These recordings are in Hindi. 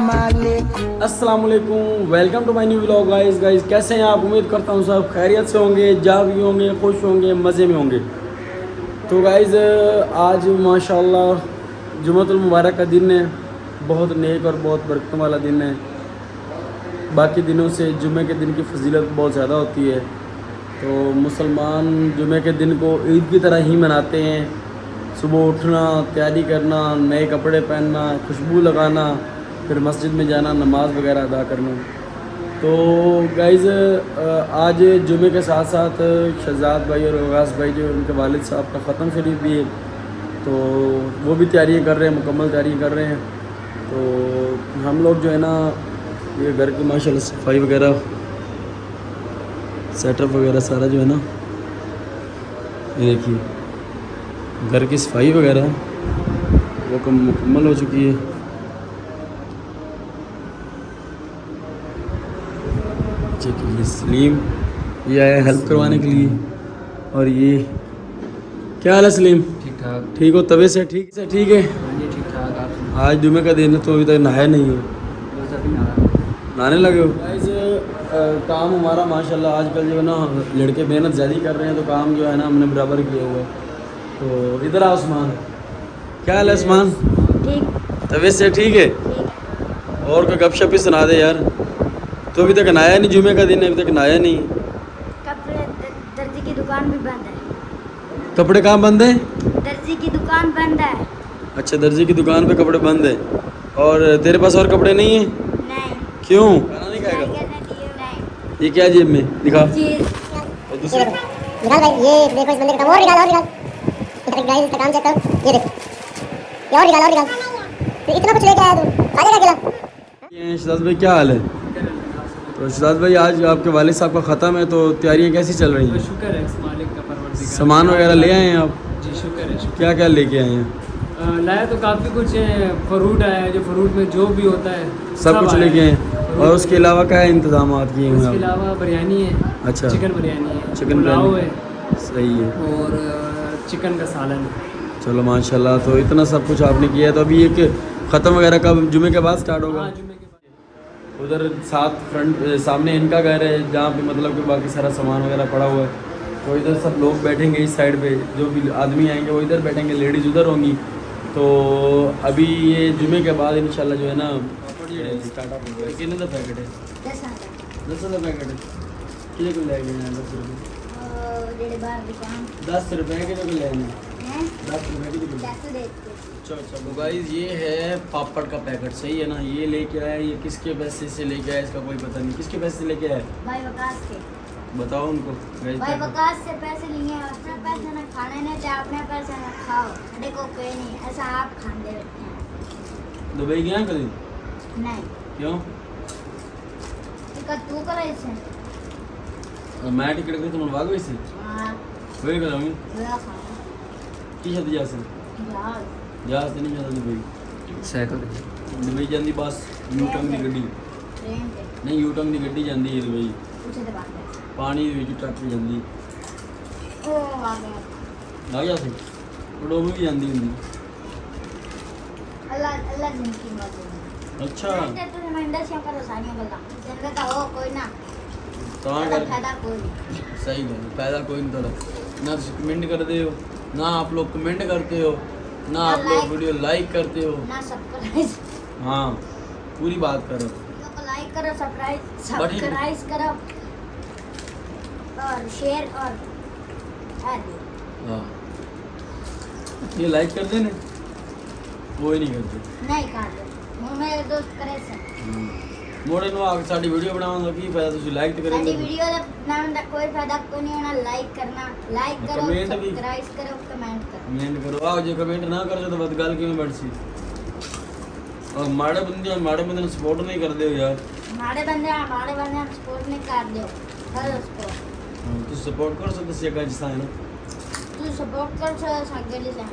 अस्सलाम वालेकुम, welcome to my new vlog. Guys कैसे हैं आप? उम्मीद करता हूँ सब खैरियत से होंगे, जा भी होंगे, खुश होंगे, मज़े में होंगे। तो गाइस आज माशाल्लाह जुम्मतुल मुबारक का दिन है, बहुत नेक और बहुत बरकत वाला दिन है। बाकी दिनों से जुम्मे के दिन की फजीलत बहुत ज़्यादा होती है। तो मुसलमान जुम्मे के दिन को ईद की तरह ही मनाते हैं। सुबह उठना, तैयारी करना, नए कपड़े पहनना, खुशबू लगाना, फिर मस्जिद में जाना, नमाज वगैरह अदा करना। तो गाइज़ आज जुमे के साथ साथ शहजाद भाई और आगाज़ भाई जो उनके वालिद साहब का ख़त्म शरीफ भी है, तो वो भी तैयारी कर रहे हैं, मुकम्मल तैयारी कर रहे हैं। तो हम लोग जो है ना ये घर की माशाल्लाह सफाई वगैरह, सेटअप वगैरह सारा जो है ना, ये देखिए घर की सफाई वगैरह वो मुकम्मल हो चुकी है। ये सलीम ये आया हेल्प करवाने के लिए। और ये क्या हाल है सलीम? ठीक ठाक। ठीक हो? तबीयत से ठीक है? हाँ जी ठीक ठाक। आप आज जुमे का दिन है तो अभी तक नहाया नहीं हो? बस अभी नहाने लगे हो? गाइस काम हमारा माशाल्लाह आजकल जो है ना लड़के मेहनत ज़्यादा कर रहे हैं, तो काम जो है ना हमने बराबर किया हुआ है। तो इधर आओ उस्मान, क्या हाल है उस्मान? ठीक। तबीयत से ठीक है? और कोई गपशप ही सुना दे यार। तो अभी तक नहाया नहीं, जुमे का दिन है अभी तक नहाया नहीं। कपड़े दर्जी की दुकान भी बंद है। कपड़े कहाँ बंद है? दर्जी की दुकान बंद है। अच्छा, दर्जी की दुकान पे कपड़े बंद है। और तेरे पास और कपड़े नहीं है? नहीं। क्यों? खाना नहीं खाएगा? नहीं। ये क्या जेब में दिखा? चीज। और दूसरी निकाल भाई, ये देखो इस बंदे का काम। और निकाल गाइस, इसका काम चेक करो। ये देखो, ये और निकाल। तो इतना कुछ लेके आया तू, खा जाएगा अकेला? ये शहजाद भाई क्या हाल है? तो शहजाद भाई आज आपके वालिद साहब का ख़त्म है, तो तैयारियां कैसी चल रही हैं? शुक्र है इस मालिक का, परवरदिगार। सामान वगैरह ले आए हैं आप? जी शुक्र है। क्या क्या लेके आए हैं? लाया तो काफ़ी कुछ है। फ्रूट आया है, जो फ्रूट में जो भी होता है सब कुछ आया लेके है। आए। और उसके अलावा क्या इंतजाम किए हुए उसके हैं? अलावा बिरयानी है। अच्छा, चिकन बिरयानी है, चिकन पुलाव बिरयानी। है सही है। और चिकन का सालन है। चलो माशाल्लाह, तो इतना सब कुछ आपने किया है। तो अभी एक ख़त्म वगैरह कब? जुमे के बाद स्टार्ट होगा? हाँ, जुम्मे के बाद। उधर साथ फ्रंट सामने इनका घर है जहाँ पे मतलब कि बाकी सारा सामान वगैरह पड़ा हुआ है। तो इधर सब लोग बैठेंगे इस साइड पे, जो भी आदमी आएंगे वो इधर बैठेंगे, लेडीज़ उधर होंगी। तो अभी ये जुमे के बाद इंशाल्लाह जो है ना स्टार्टअप होगा। कितने का पैकेट है? 10 का पैकेट है। कितने को ले गए? 10 रुपये। 10 रुपये के जो ले आए 10 रुपये की। चलो गाइस, ये है पापड़ का पैकेट, सही है ना? ये लेके आया, ये किसके पैसे से लेके आया इसका कोई पता नहीं। किसके पैसे से लेके आया? भाई वकास के। बताओ उनको। भाई वकास से पैसे लिए, अपने पैसे ना खाने ने चाहे अपने पैसे ना खाओ। देखो कोई नहीं, ऐसा आप खाने बैठे हैं। दुबई गया कभी? नहीं। क्यों? तू कर ऐसे। मैं टिकट करी तो मनवा गई थी। हाँ। वही कराऊंगी बुरा खाना। की छत जा से यार। जहाज से नहीं जाता दुबई। साइकिल दुबई जाती बस यूटंग की गड्डी। ट्रेन पे। नहीं, यूटंग की गड्डी जाती है दुबई। पूछे तो बात है। पानी ਦੇ ਵਿੱਚ ਟਰੱਕ ਜਾਂਦੀ। ओ आ गया। ਆ ਗਿਆ ਸੀ ਉਹ ਵੀ ਜਾਂਦੀ ਹੁੰਦੀ। अल्लाह जिंदगी मत। अच्छा, तो रिमाइंडर से करो सानिया बोला जिंदगी का हो कोई ना ਤਾਂ ਕਰ फायदा कोई नहीं। सही गल पैदा कोई नहीं थोड़ा ना। तुम कमेंट करते हो ना, आप लोग कमेंट करते हो ना, आप लोग वीडियो लाइक करते हो ना सब्सक्राइब। हाँ, पूरी बात करो। वीडियो को लाइक करो, सब्सक्राइब करो और शेयर और ऐड। हाँ, ये लाइक कर देने कोई नहीं करते। नहीं कर दो वो मेरे दोस्त करे से। मोड़े ਨੂੰ ਆ ਕੇ ਸਾਡੀ ਵੀਡੀਓ ਬਣਾਉਣ ਦਾ ਕੀ ਫਾਇਦਾ? ਤੁਸੀਂ ਲਾਈਕ ਤੇ साडी ਕਰੋਗੇ। वीडियो ਦਾ नाम ਦਾ कोई फायदा कोई नहीं होना। लाइक करना, लाइक करो, कमेंट भी। सब्सक्राइब करो, कमेंट करो। कमेंट करो। आओ जो कमेंट ना कर तो बात गल किवें बढ़ सी? और माड़े बंदे ਨੂੰ सपोर्ट नहीं करते हो यार। हमारे बंदे सपोर्ट नहीं कर दो। करो सपोर्ट। तू सपोर्ट कर सकते से का जिसा है ना। तू सपोर्ट कर सकते से।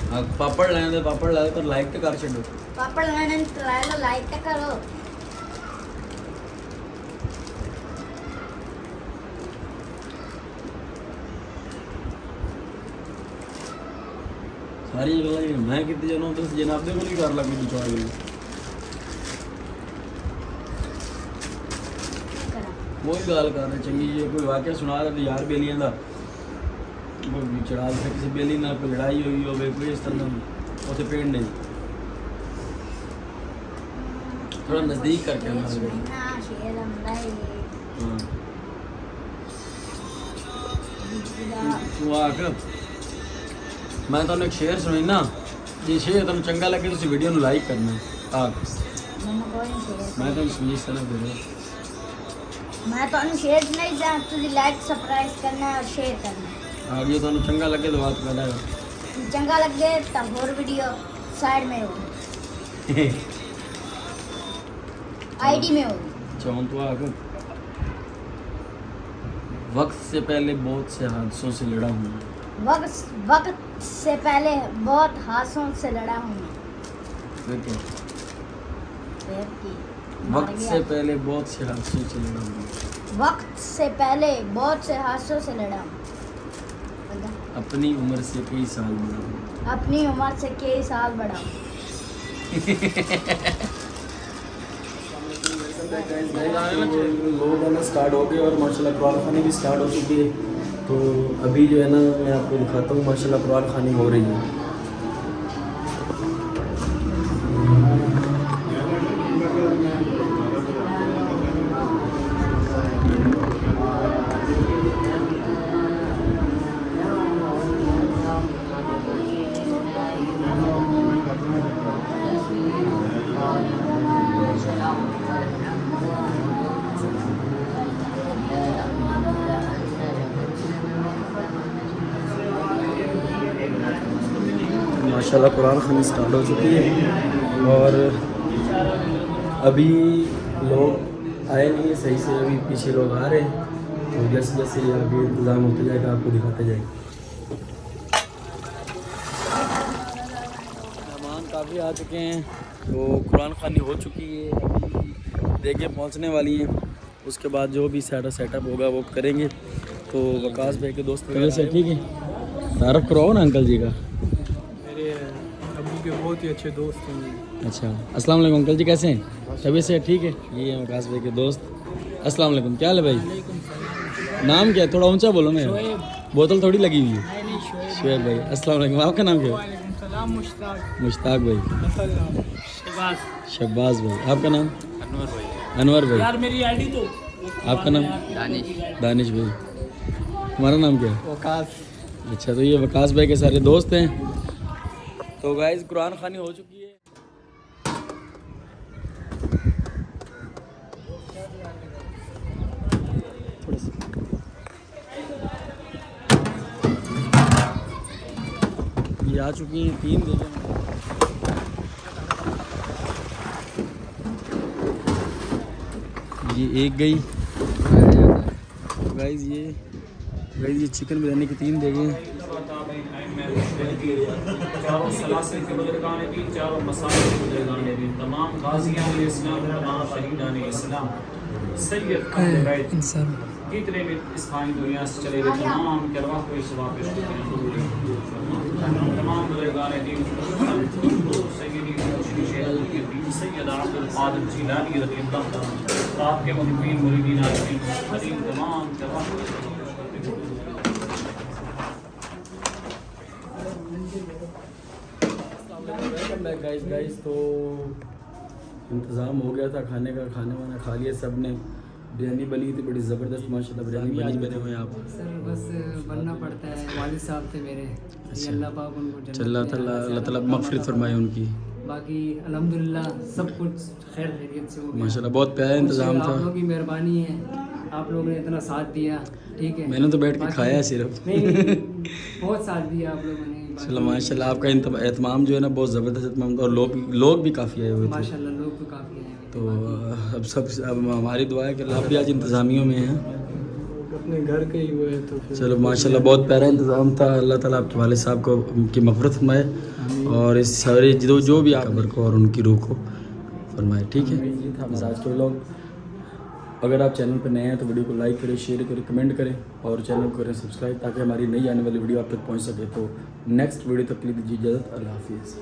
हां, पापड़ लाए पापड़ ला कर लाइक तो कर छो। पापड़ लाने ट्राई लो, लाइक तो करो। सारी गल्लां मैं कितने जनाब दस जनाब दे को नहीं कर लगी तू चाह गई। वही गाल कर चंगी जी कोई वाक्य सुना दे यार बेलियां दा कोई चढ़ा दे किसी बेली नाल कोई लड़ाई हुई हो कोई इस तरह उसे पेड़ नहीं थोड़ा नजदीक करके ना शेर हमला है तू आख मैं तुम एक शेर सुनी ना जे शेर तुम चंगा लगे तो वीडियो ਨੂੰ लाइक करना आख मैंने कोई नहीं शेर मैं तुम सुनी सना दे मैं तो शेयर नहीं जा तुझे लाइक सब्सक्राइब करना है और शेयर करना है आगे तुम चंगा लगे तो बात करना है चंगा लगे तब और वीडियो साइड में हो आईडी में हो चौन तो आग वक्त से पहले बहुत से हादसों से लड़ा हूँ वक्त से पहले बहुत हादसों से लड़ा हूँ देखो फिर की वक्त से पहले बहुत से हादसों से लड़ा हूँ वक्त से पहले बहुत से हादसों से लड़ा हूँ अपनी उम्र से कई साल बड़ा हूँ अपनी उम्र से कई साल बड़ा हूँ लोग आना स्टार्ट हो गए और माशाल्लाह कुरान खानी भी स्टार्ट हो चुकी है तो अभी जो है ना मैं आपको दिखाता हूँ माशाल्लाह कुरान खानी हो रही है माशाल्लाह कुरान खानी स्टार्ट हो चुकी है और अभी लोग आए नहीं है सही से अभी पीछे लोग आ रहे हैं तो जैसे जैसे आगे इंतज़ाम होते जाएगा आपको दिखाते जाएंगे मेहमान काफ़ी आ चुके हैं तो कुरान खानी हो चुकी है अभी देखिए पहुंचने वाली हैं उसके बाद जो भी सेटअप होगा वो करेंगे तो वकास भाई के दोस्त वगैरह से ठीक है तारफ़ करवाओ ना अंकल जी का अबू के बहुत ही अच्छे दोस्त हैं अच्छा अस्सलाम वालेकुम अंकल जी कैसे हैं तबीयत से ठीक है ये हैं वकास भाई के दोस्त अस्सलाम वालेकुम क्या हाल है भाई नाम क्या है थोड़ा ऊंचा बोलो मैं बोतल थोड़ी लगी हुई है शुएब भाई अस्सलाम वालेकुम आपका नाम क्या है मुश्ताक भाई शहबाज भाई आपका नाम अनवर भाई यार मेरी आईडी तो आपका नाम दानिश भाई हमारा नाम क्या है वकास अच्छा तो ये वकास भाई के सारे दोस्त हैं तो गाइस कुरान खानी हो चुकी है ये आ चुकी हैं 3 देखें ये एक गई गाइस ये चिकन बिरयानी की 3 देखें चारों सलासिल के बुजुर्गान दीन चारों मसाइल के बुजुर्गान दीन तमाम गाजियां इस्लाम तमाम शहीदान इस्लाम सैयद इंसान कितने भी इस खानी दुनिया से चले गए तमाम के अरवाह को इस वापस तमाम बुजुर्गान दीन सैयदी सैयद अब्दुल कादिर जिलानी रज़ियल्लाहु ताला आपके मुहिब्बीन मुरीदीन आलिमीन करीम तमाम के अरवाह गाइस तो इंतज़ाम हो गया था खाने का खाना वाना खा लिया सब ने बिरयानी बनी थी बड़ी ज़बरदस्त माशाल्लाह बिरयानी आज बने हुए हैं आप सर बस बनना पड़ता है वालिद साहब थे मेरे ये अल्लाह पाक उनको अल्लाह ताला मग़फ़िरत फरमाए उनकी बाकी अल्हम्दुलिल्लाह सब कुछ खैर खैरियत से हो गया माशाल्लाह बहुत प्यारा इंतज़ाम था आप लोगों की मेहरबानी है आप लोगों ने इतना साथ दिया ठीक है मैंने तो बैठ के खाया सिर्फ नहीं बहुत साथ दिया आप लोगों ने चलो माशाल्लाह आपका एहतमाम जो है ना बहुत ज़बरदस्त एहतमाम था और लोग भी काफ़ी आए हुए थे माशाल्लाह लोग तो काफ़ी आए हुए तो अब हमारी दुआ है कि आप भी आज इंतज़ामियों में हैं अपने घर के ही हुए तो फिर चलो माशाल्लाह बहुत प्यारा इंतज़ाम था अल्लाह ताला आपके वालिद साहब को उनकी मग़फ़िरत फरमाए और इस सारे जो भी खबर को और उनकी रूह को फरमाए ठीक है ये था आज के व्लॉग अगर आप चैनल पर नए हैं तो वीडियो को लाइक करें शेयर करें कमेंट करें और चैनल को करें सब्सक्राइब ताकि हमारी नई आने वाली वीडियो आप तक पहुंच सके तो नेक्स्ट वीडियो तक के लिए दीजिए इजाज़त अल्लाह हाफिज़।